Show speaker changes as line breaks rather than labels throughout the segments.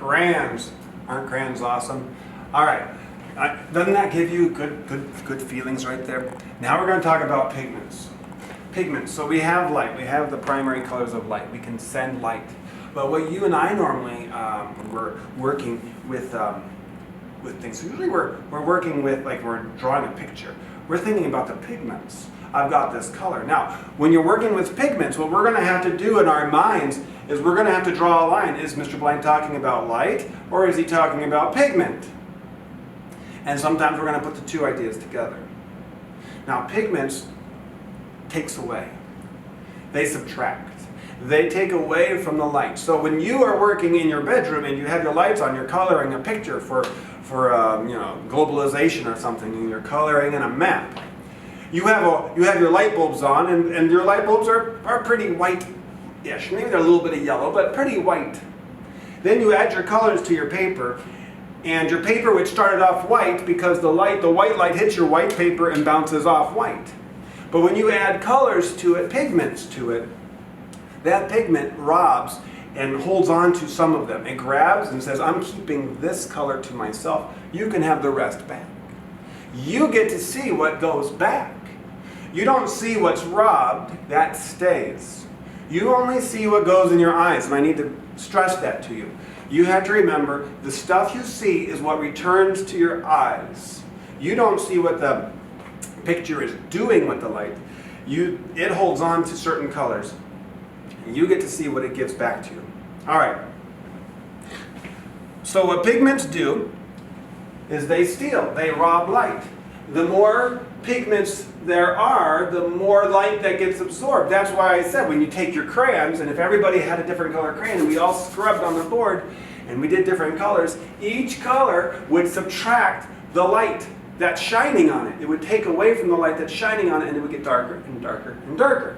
Crayons. Aren't crayons awesome? All right. Doesn't that give you good feelings right there? Now we're going to talk about pigments. Pigments. So we have light. We have the primary colors of light. We can send light. But what you and I normally we're working with things. So usually we're working with, like, we're drawing a picture. We're thinking about the pigments. I've got this color. Now, when you're working with pigments, what we're going to have to do in our minds is we're going to have to draw a line. Is Mr. Blank talking about light, or is he talking about pigment? And sometimes we're going to put the two ideas together. Now, pigments takes away. They subtract. They take away from the light. So when you are working in your bedroom and you have your lights on, you're coloring a picture for globalization or something, and you're coloring in a map. You have your light bulbs on, and your light bulbs are pretty white-ish. Maybe they're a little bit of yellow, but pretty white. Then you add your colors to your paper, and your paper, which started off white because the white light hits your white paper and bounces off white. But when you add colors to it, pigments to it, that pigment robs and holds on to some of them. It grabs and says, I'm keeping this color to myself. You can have the rest back. You get to see what goes back. You don't see what's robbed, that stays. You only see what goes in your eyes, and I need to stress that to you. You have to remember, the stuff you see is what returns to your eyes. You don't see what the picture is doing with the light. It holds on to certain colors. You get to see what it gives back to you. All right. So what pigments do is they steal. They rob light. The more pigments there are, the more light that gets absorbed. That's why I said when you take your crayons, and if everybody had a different color crayon and we all scrubbed on the board and we did different colors, each color would subtract the light that's shining on it. It would take away from the light that's shining on it, and it would get darker and darker and darker.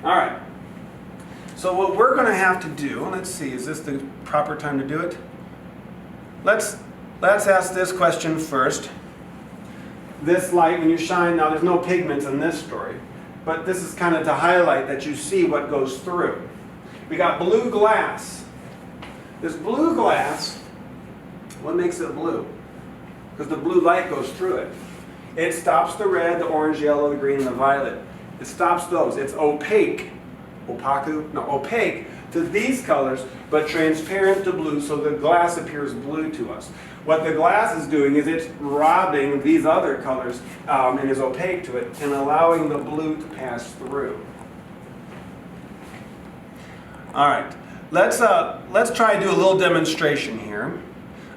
All right. So what we're going to have to do, let's see, is this the proper time to do it? Let's ask this question first. This light, when you shine, now there's no pigments in this story, but this is kind of to highlight that you see what goes through. We got blue glass. This blue glass, what makes it blue? Because the blue light goes through it. It stops the red, the orange, yellow, the green, and the violet. It stops those. It's opaque. Opaque to these colors, but transparent to blue, so the glass appears blue to us. What the glass is doing is it's robbing these other colors and is opaque to it and allowing the blue to pass through. All right, let's try to do a little demonstration here.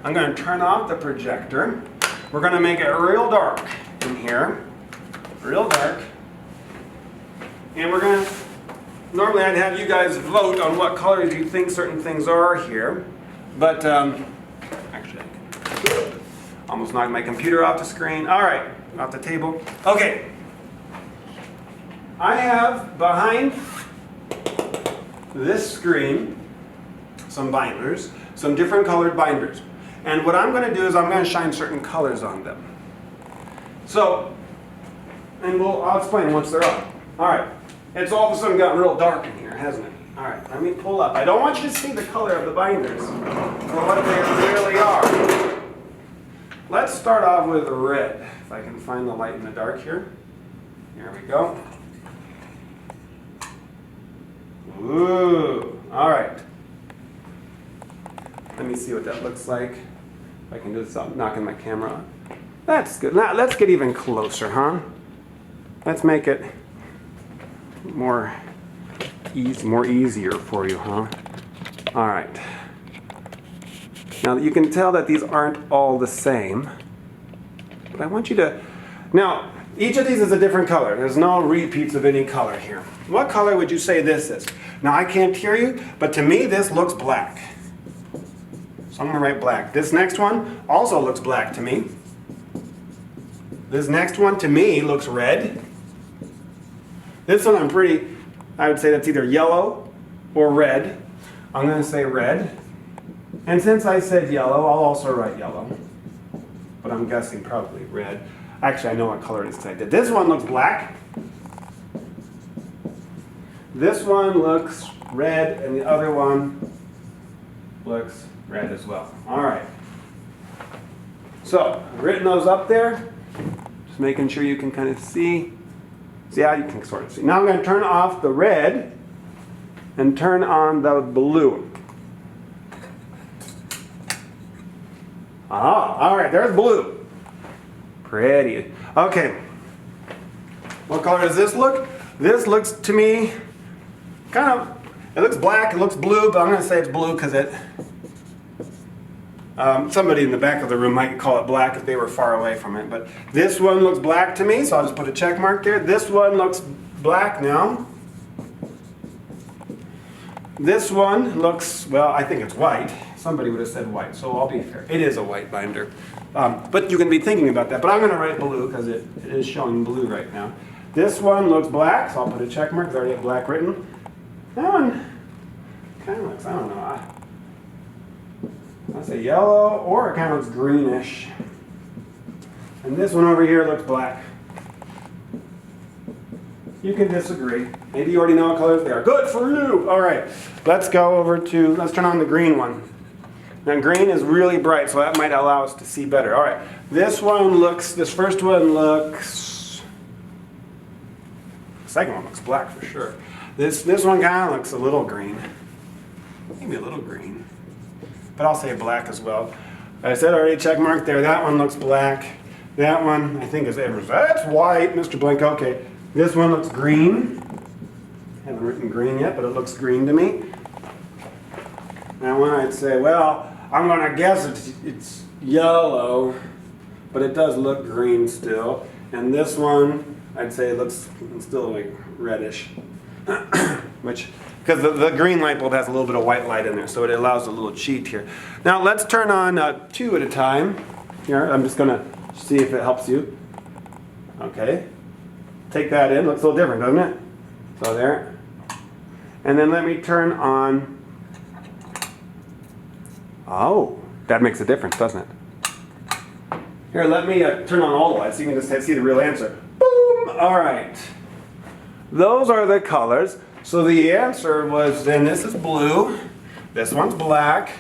I'm going to turn off the projector. We're going to make it real dark in here, real dark, and we're going to. Normally I'd have you guys vote on what colors you think certain things are here, but actually I almost knocked my computer off the screen. All right, off the table. Okay, I have behind this screen some binders, some different colored binders. And what I'm going to do is I'm going to shine certain colors on them. So, and I'll explain once they're up. All right. It's all of a sudden gotten real dark in here, hasn't it? All right, let me pull up. I don't want you to see the color of the binders for what they really are. Let's start off with red. If I can find the light in the dark here. Here we go. Ooh, all right. Let me see what that looks like. If I can do this without knocking my camera on. That's good. Now, let's get even closer, huh? Let's make it more easier for you, huh? All right. Now you can tell that these aren't all the same, but I want you to. Now each of these is a different color. There's no repeats of any color here. What color would you say this is? Now I can't hear you, but to me this looks black. So I'm going to write black. This next one also looks black to me. This next one to me looks red. This one I would say that's either yellow or red. I'm going to say red. And since I said yellow, I'll also write yellow. But I'm guessing probably red. Actually, I know what color it is because I did. This one looks black. This one looks red, and the other one looks red as well. All right. So, I've written those up there. Just making sure you can kind of see. Yeah, you can sort of see. Now I'm going to turn off the red and turn on the blue. Ah, all right, there's blue. Pretty. Okay. What color does this look? This looks to me kind of, it looks black, it looks blue, but I'm going to say it's blue because it, somebody in the back of the room might call it black if they were far away from it. But this one looks black to me, so I'll just put a check mark there. This one looks black now. This one looks, well, I think it's white. Somebody would have said white, so I'll be fair. It is a white binder. But you can be thinking about that. But I'm going to write blue because it is showing blue right now. This one looks black, so I'll put a check mark because I already have black written. That one kind of looks, I don't know. I'll say yellow, or it kind of looks greenish. And this one over here looks black. You can disagree. Maybe you already know what colors they are. Good for you! All right, let's go over to, let's turn on the green one. Now green is really bright, so that might allow us to see better. All right, this one looks, this first one looks, the second one looks black for sure. This one kind of looks a little green. Maybe a little green. But I'll say black as well. I said already check mark there. That one looks black. That one, I think is Edwards. That's white, Mr. Blank. Okay. This one looks green. Haven't written green yet, but it looks green to me. That one I'd say, well, I'm going to guess it's yellow, but it does look green still. And this one, I'd say it looks still like reddish. Which, because the green light bulb has a little bit of white light in there, so it allows a little cheat here. Now let's turn on two at a time. Here, I'm just going to see if it helps you. Okay. Take that in. Looks a little different, doesn't it? So there. And then let me turn on. Oh, that makes a difference, doesn't it? Here, let me turn on all the lights so you can just see the real answer. Boom! All right. Those are the colors. So the answer was, then this is blue, this one's black,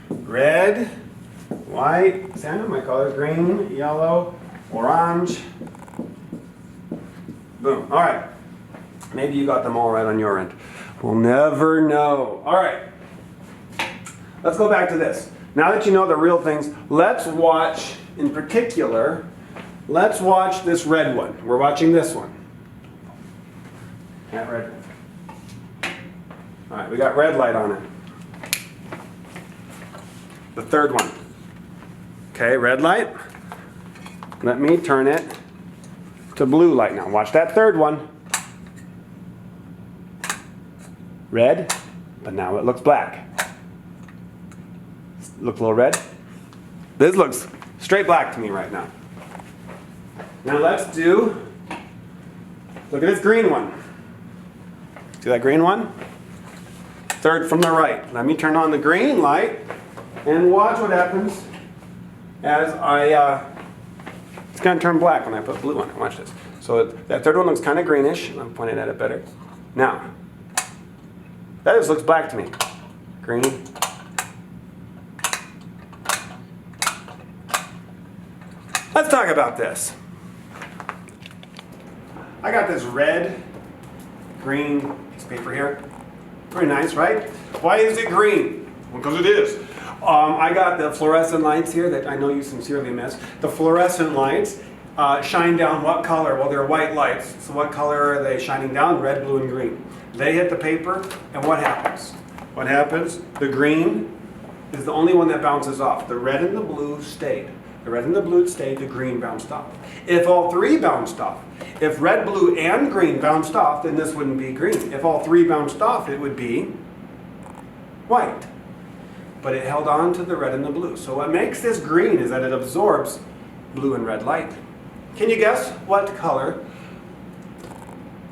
red, white, see I know my colors, green, yellow, orange. Boom. All right. Maybe you got them all right on your end. We'll never know. All right. Let's go back to this. Now that you know the real things, let's watch, in particular, let's watch this red one. We're watching this one. That red one. All right, we got red light on it. The third one. Okay, red light. Let me turn it to blue light now. Watch that third one. Red, but now it looks black. Look a little red. This looks straight black to me right now. Now let's look at this green one. See that green one? Third from the right. Let me turn on the green light and watch what happens as it's going to turn black when I put blue on it. Watch this. So that third one looks kind of greenish. I'm pointing at it better. Now, that just looks black to me. Green. Let's talk about this. I got this red, green piece of paper here. Pretty nice, right? Why is it green? Well, because it is. I got the fluorescent lights here that I know you sincerely miss. The fluorescent lights shine down what color? Well, they're white lights. So what color are they shining down? Red, blue, and green. They hit the paper, and what happens? What happens? The green is the only one that bounces off. The red and the blue stayed. The red and the blue stayed, the green bounced off. If all three bounced off, if red, blue, and green bounced off, then this wouldn't be green. If all three bounced off, it would be white. But it held on to the red and the blue. So what makes this green is that it absorbs blue and red light. Can you guess what color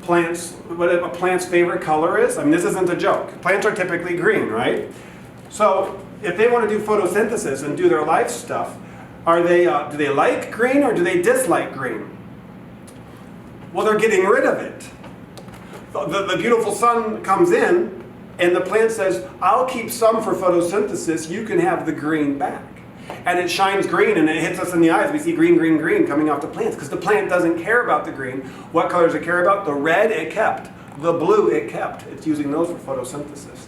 what a plant's favorite color is? I mean, this isn't a joke. Plants are typically green, right? So if they want to do photosynthesis and do their life stuff, do they like green or do they dislike green? Well, they're getting rid of it. The beautiful sun comes in, And the plant says, I'll keep some for photosynthesis, you can have the green back. And it shines green and it hits us in the eyes. We see green, green, green coming off the plants because the plant doesn't care about the green. What color does it care about? The red it kept. The blue it kept. It's using those for photosynthesis.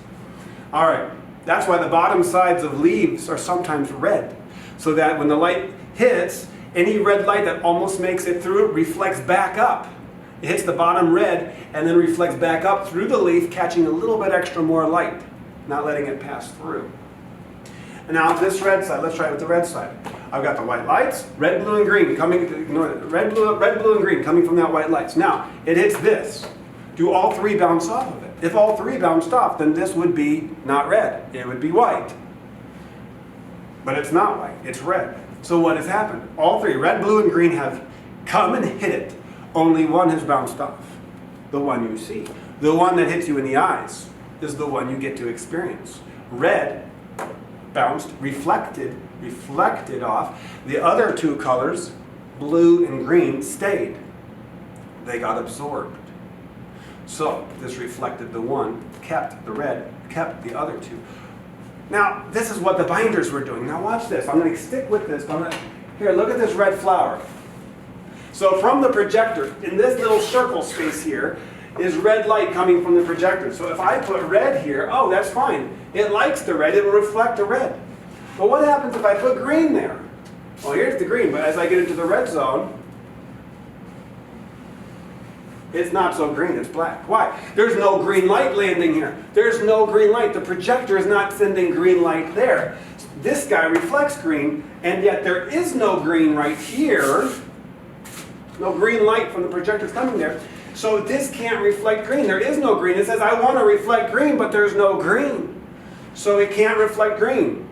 All right, that's why the bottom sides of leaves are sometimes red. So that when the light hits, any red light that almost makes it through reflects back up. It hits the bottom red and then reflects back up through the leaf, catching a little bit extra more light, not letting it pass through. And now this red side, let's try it with the red side. I've got the white lights, red, blue, and green coming, ignore it, red, blue, and green coming from that white lights. Now, it hits this. Do all three bounce off of it? If all three bounced off, then this would be not red, it would be white. But it's not white, it's red. So what has happened? All three, red, blue, and green, have come and hit it. Only one has bounced off, the one you see. The one that hits you in the eyes is the one you get to experience. Red bounced, reflected off. The other two colors, blue and green, stayed. They got absorbed. So this reflected the one, kept the red, kept the other two. Now, this is what the binders were doing. Now watch this. I'm going to stick with this. Here, look at this red flower. So from the projector, in this little circle space here, is red light coming from the projector. So if I put red here, oh, that's fine. It likes the red, it will reflect the red. But what happens if I put green there? Well, here's the green, but as I get into the red zone, it's not so green, it's black. Why? There's no green light landing here. There's no green light. The projector is not sending green light there. This guy reflects green, and yet there is no green right here. No green light from the projector is coming there. So this can't reflect green. There is no green. It says, I want to reflect green, but there's no green. So it can't reflect green.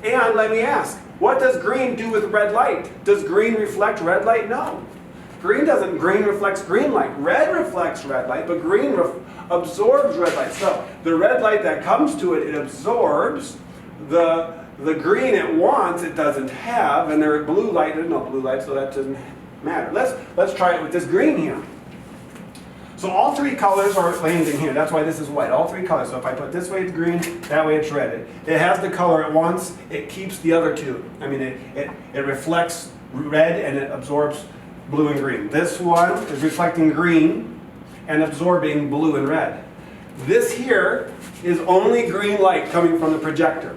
And let me ask, what does green do with red light? Does green reflect red light? No. Green doesn't. Green reflects green light. Red reflects red light, but green absorbs red light. So the red light that comes to it, it absorbs. The green it wants, it doesn't have. And there blue light, there's no blue light, so that doesn't matter. Let's try it with this green here. So all three colors are landing here. That's why this is white. All three colors. So if I put this way it's green, that way it's red. It has the color it wants. It keeps the other two. I mean, it reflects red and it absorbs blue and green. This one is reflecting green and absorbing blue and red. This here is only green light coming from the projector.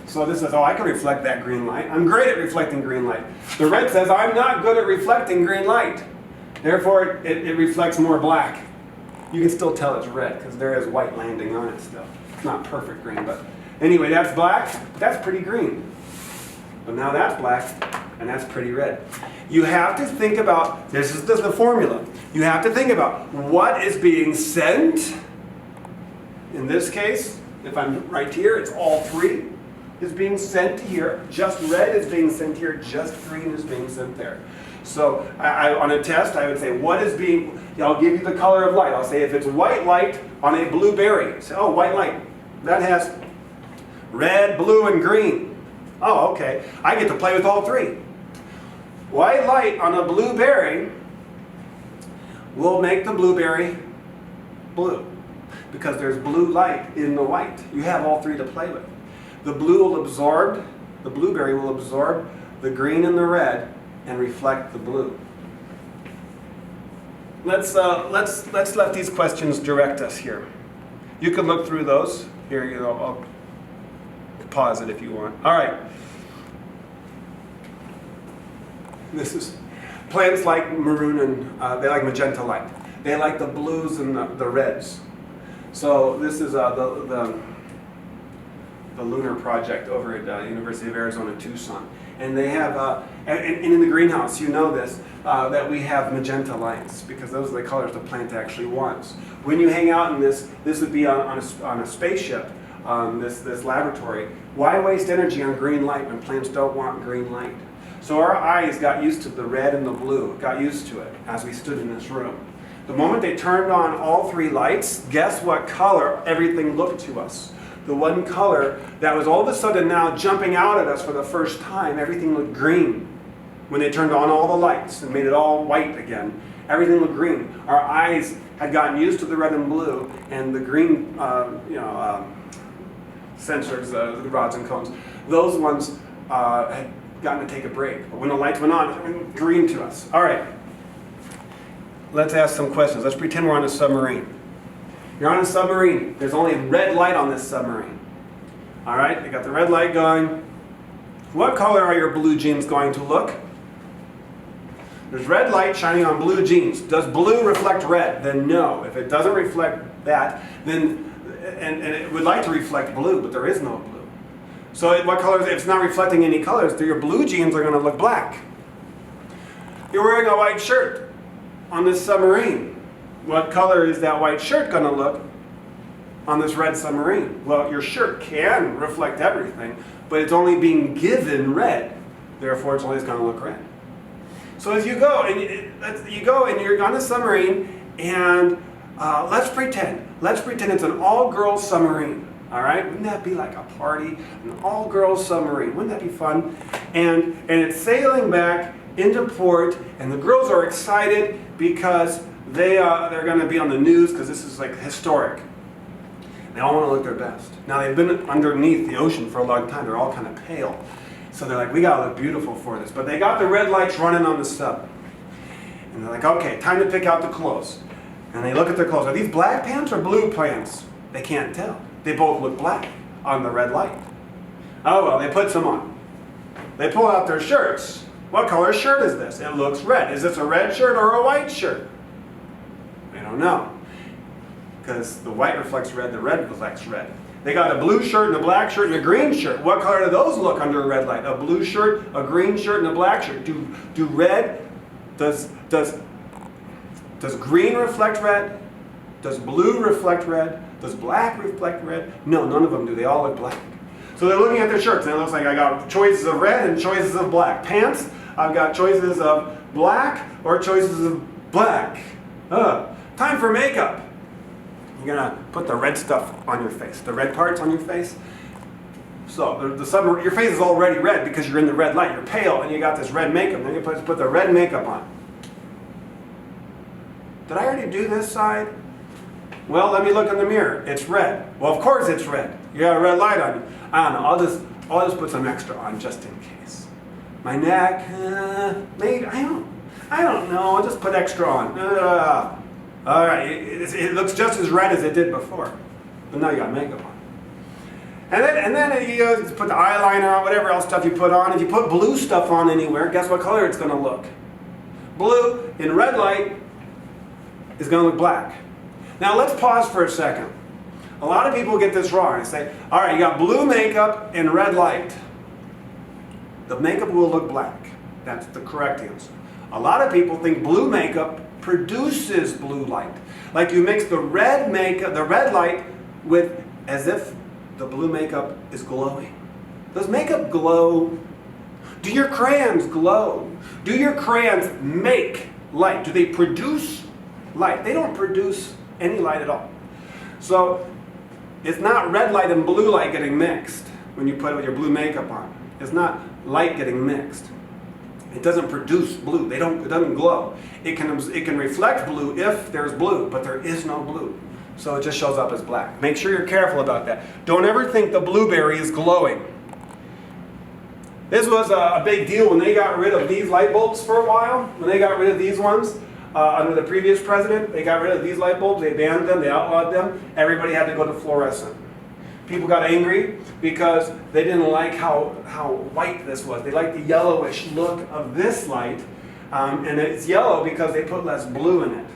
So this says, oh, I can reflect that green light. I'm great at reflecting green light. The red says, I'm not good at reflecting green light. Therefore, it reflects more black. You can still tell it's red because there is white landing on it still. It's not perfect green, but anyway, that's black. That's pretty green. But now that's black, and that's pretty red. You have to think about, this is the formula. You have to think about what is being sent. In this case, if I'm right here, it's all three is being sent here. Just red is being sent here. Just green is being sent there. So on a test, I would say, what is being, I'll give you the color of light. I'll say if it's white light on a blueberry, say, oh, white light. That has red, blue, and green. Oh, okay. I get to play with all three. White light on a blueberry will make the blueberry blue because there's blue light in the white. You have all three to play with. The blue will absorb, the blueberry will absorb the green and the red and reflect the blue. Let's let these questions direct us here. You can look through those. Here, I'll pause it if you want. All right. This is plants like maroon and they like magenta light. They like the blues and the reds. So this is the lunar project over at University of Arizona, Tucson. And they have, and in the greenhouse, you know this, that we have magenta lights because those are the colors the plant actually wants. When you hang out in this would be on a spaceship, this laboratory. Why waste energy on green light when plants don't want green light? So our eyes got used to the red and the blue, got used to it as we stood in this room. The moment they turned on all three lights, guess what color everything looked to us? The one color that was all of a sudden now jumping out at us for the first time, everything looked green. When they turned on all the lights and made it all white again, everything looked green. Our eyes had gotten used to the red and blue, and the green, sensors, the rods and cones, those ones had gotten to take a break. But when the lights went on, it went green to us. All right, let's ask some questions. Let's pretend we're on a submarine. You're on a submarine. There's only red light on this submarine. All right, you got the red light going. What color are your blue jeans going to look? There's red light shining on blue jeans. Does blue reflect red? Then no. If it doesn't reflect that, then, and it would like to reflect blue, but there is no blue. So what colors, if it's not reflecting any colors, your blue jeans are going to look black. You're wearing a white shirt on this submarine. What color is that white shirt going to look on this red submarine? Well, your shirt can reflect everything, but it's only being given red. Therefore, it's always going to look red. So as you go and you're on a submarine, and let's pretend it's an all-girls submarine. All right, wouldn't that be like a party? An all-girls submarine, wouldn't that be fun? And it's sailing back into port, and the girls are excited because they're going to be on the news because this is like historic. They all want to look their best. Now they've been underneath the ocean for a long time. They're all kind of pale. So they're like, we gotta look beautiful for this. But they got the red lights running on the sub. And they're like, okay, time to pick out the clothes. And they look at their clothes. Are these black pants or blue pants? They can't tell. They both look black on the red light. Oh well, they put some on. They pull out their shirts. What color shirt is this? It looks red. Is this a red shirt or a white shirt? They don't know. Because the white reflects red, the red reflects red. They got a blue shirt and a black shirt and a green shirt. What color do those look under a red light? A blue shirt, a green shirt, and a black shirt. Do red, does green reflect red? Does blue reflect red? Does black reflect red? No, none of them do. They all look black. So they're looking at their shirts, and it looks like I got choices of red and choices of black. Pants, I've got choices of black or choices of black. Time for makeup. You're going to put the red stuff on your face, the red parts on your face. So your face is already red because you're in the red light. You're pale and you got this red makeup. Then you put the red makeup on. Did I already do this side? Well, let me look in the mirror. It's red. Well, of course it's red. You got a red light on you. I don't know. I'll just put some extra on just in case. My neck, maybe, I don't know. I'll just put extra on. All right, it looks just as red as it did before, but now you got makeup on. And then you put the eyeliner on, whatever else stuff you put on. If you put blue stuff on anywhere, guess what color it's going to look? Blue in red light is going to look black. Now let's pause for a second. A lot of people get this wrong. They say, all right, you got blue makeup in red light. The makeup will look black. That's the correct answer. A lot of people think blue makeup produces blue light. Like you mix the red makeup, the red light, with as if the blue makeup is glowing. Does makeup glow? Do your crayons glow? Do your crayons make light? Do they produce light? They don't produce any light at all. So it's not red light and blue light getting mixed when you put your blue makeup on. It's not light getting mixed. It doesn't produce blue. It doesn't glow. It can reflect blue if there's blue, but there is no blue. So it just shows up as black. Make sure you're careful about that. Don't ever think the blueberry is glowing. This was a big deal when they got rid of these light bulbs for a while. When they got rid of these ones under the previous president, they got rid of these light bulbs. They banned them. They outlawed them. Everybody had to go to fluorescent. People got angry because they didn't like how white this was. They liked the yellowish look of this light, and it's yellow because they put less blue in it.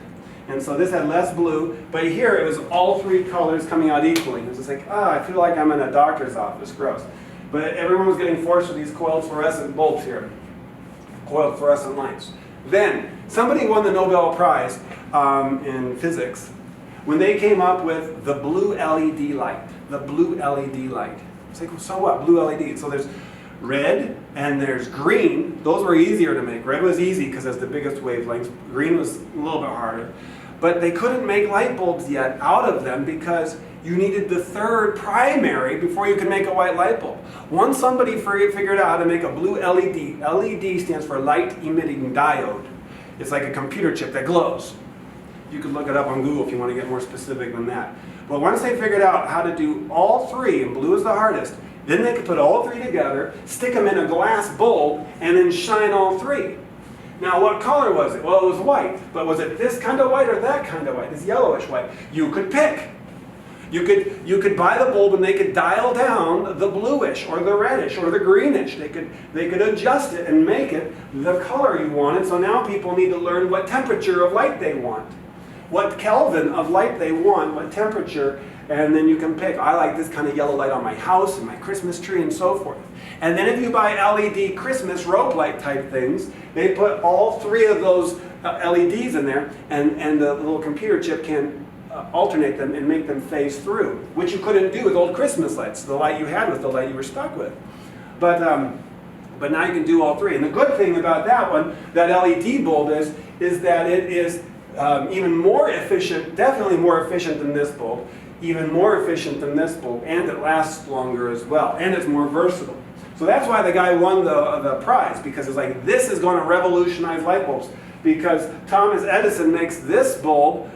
And so this had less blue, but here it was all three colors coming out equally. It was just like, I feel like I'm in a doctor's office, gross. But everyone was getting forced with these coiled fluorescent bulbs here, coiled fluorescent lights. Then, somebody won the Nobel Prize in physics when they came up with the blue LED light. The blue LED light. It's like, well, so what? Blue LED. So there's red and there's green. Those were easier to make. Red was easy because it's the biggest wavelengths. Green was a little bit harder. But they couldn't make light bulbs yet out of them because you needed the third primary before you could make a white light bulb. Once somebody figured out how to make a blue LED. LED stands for light emitting diode. It's like a computer chip that glows. You could look it up on Google if you want to get more specific than that. But once they figured out how to do all three, and blue is the hardest, then they could put all three together, stick them in a glass bulb, and then shine all three. Now, what color was it? Well, it was white. But was it this kind of white or that kind of white? This yellowish white. You could pick. You could buy the bulb and they could dial down the bluish or the reddish or the greenish. They could adjust it and make it the color you wanted. So now people need to learn what temperature of light they want, what Kelvin of light they want, what temperature, and then you can pick. I like this kind of yellow light on my house and my Christmas tree and so forth. And then if you buy LED Christmas rope light type things, they put all three of those LEDs in there, and the little computer chip can alternate them and make them phase through, which you couldn't do with old Christmas lights. The light you had was the light you were stuck with. But now you can do all three. And the good thing about that one, that LED bulb is that it is even more efficient, definitely more efficient than this bulb, even more efficient than this bulb, and it lasts longer as well, and it's more versatile. So that's why the guy won the prize, because it's like, this is going to revolutionize light bulbs, because Thomas Edison makes this bulb,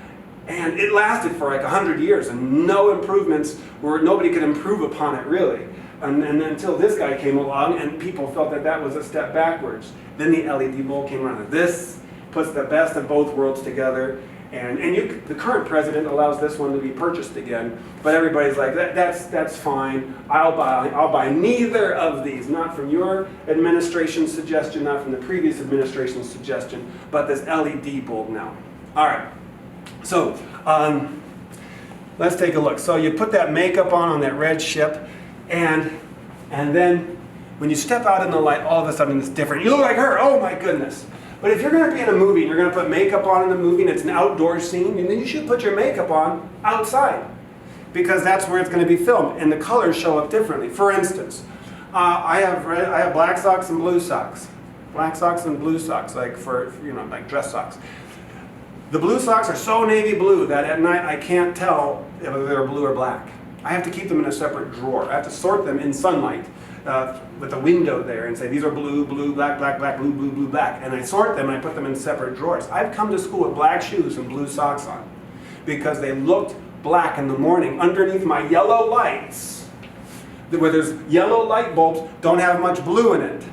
and it lasted for like 100 years, and no improvements, nobody could improve upon it really. And until this guy came along, and people felt that that was a step backwards. Then the LED bulb came around. This puts the best of both worlds together. And the current president allows this one to be purchased again, but everybody's like, that's fine. I'll buy neither of these, not from your administration's suggestion, not from the previous administration's suggestion, but this LED bulb now. All right. So let's take a look. So you put that makeup on that red ship, and then when you step out in the light, all of a sudden it's different. You look like her. Oh my goodness. But if you're going to be in a movie and you're going to put makeup on in a movie and it's an outdoor scene, then you should put your makeup on outside, because that's where it's going to be filmed, and the colors show up differently. For instance, I have black socks and blue socks. Black socks and blue socks, like like dress socks. The blue socks are so navy blue that at night I can't tell whether they're blue or black. I have to keep them in a separate drawer. I have to sort them in sunlight with a window there and say, these are blue, blue, black, black, black, blue, blue, blue, black. And I sort them and I put them in separate drawers. I've come to school with black shoes and blue socks on because they looked black in the morning underneath my yellow lights. Where there's yellow light bulbs, don't have much blue in it.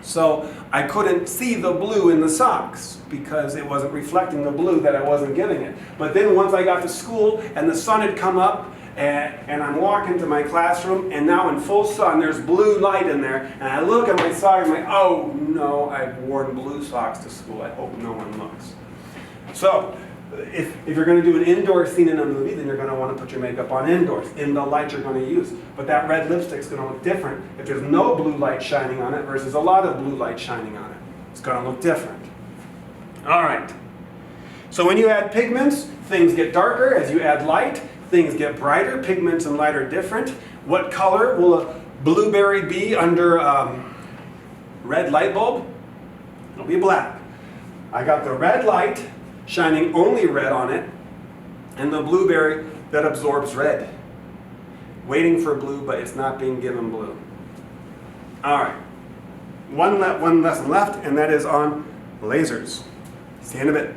So I couldn't see the blue in the socks because it wasn't reflecting the blue that I wasn't giving it. But then once I got to school and the sun had come up, and I'm walking to my classroom, and now in full sun there's blue light in there, and I look at my socks and I'm like, oh no, I've worn blue socks to school. I hope no one looks. So if you're going to do an indoor scene in a movie, then you're going to want to put your makeup on indoors, in the light you're going to use. But that red lipstick's going to look different if there's no blue light shining on it versus a lot of blue light shining on it. It's going to look different. All right. So when you add pigments, things get darker. As you add light, things get brighter. Pigments and light are different. What color will a blueberry be under red light bulb? It'll be black. I got the red light shining only red on it, and the blueberry that absorbs red. Waiting for blue, but it's not being given blue. All right. One lesson left, and that is on lasers. See you in a bit.